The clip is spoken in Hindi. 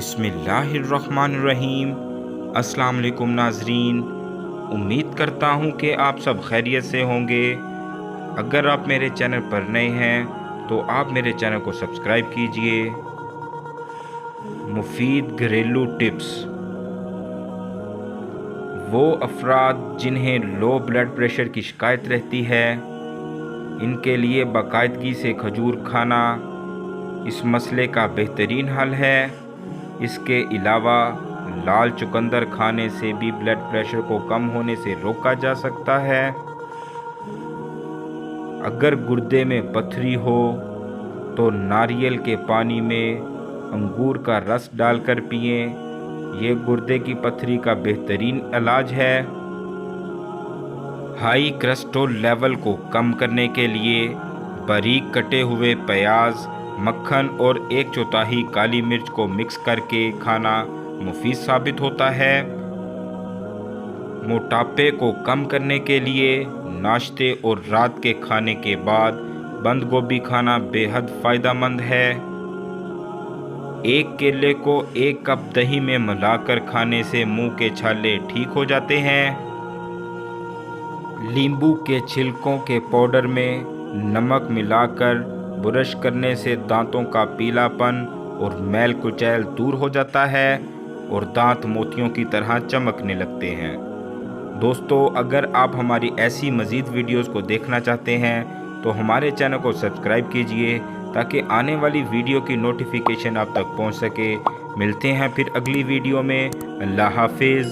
बिस्मिल्लाहिर्रहमानिर्रहीम। अस्सलाम वालेकुम नाज़रीन, उम्मीद करता हूँ कि आप सब खैरियत से होंगे। अगर आप मेरे चैनल पर नए हैं तो आप मेरे चैनल को सब्सक्राइब कीजिए। मुफीद घरेलू टिप्स। वो अफराद जिन्हें लो ब्लड प्रेशर की शिकायत रहती है, इनके लिए बाकायदगी से खजूर खाना इस मसले का बेहतरीन हल है। इसके अलावा लाल चुकंदर खाने से भी ब्लड प्रेशर को कम होने से रोका जा सकता है। अगर गुर्दे में पथरी हो तो नारियल के पानी में अंगूर का रस डालकर पिएं। ये गुर्दे की पथरी का बेहतरीन इलाज है। हाई कोलेस्ट्रॉल लेवल को कम करने के लिए बारीक कटे हुए प्याज, मक्खन और 1/4 काली मिर्च को मिक्स करके खाना मुफीद साबित होता है। मोटापे को कम करने के लिए नाश्ते और रात के खाने के बाद बंद गोभी खाना बेहद फ़ायदेमंद है। एक केले को 1 कप दही में मिलाकर खाने से मुंह के छाले ठीक हो जाते हैं। नींबू के छिलकों के पाउडर में नमक मिलाकर ब्रश करने से दांतों का पीलापन और मैल कुचैल दूर हो जाता है और दांत मोतियों की तरह चमकने लगते हैं। दोस्तों, अगर आप हमारी ऐसी मज़ीद वीडियोस को देखना चाहते हैं तो हमारे चैनल को सब्सक्राइब कीजिए ताकि आने वाली वीडियो की नोटिफिकेशन आप तक पहुंच सके। मिलते हैं फिर अगली वीडियो में। अल्लाह हाफिज़।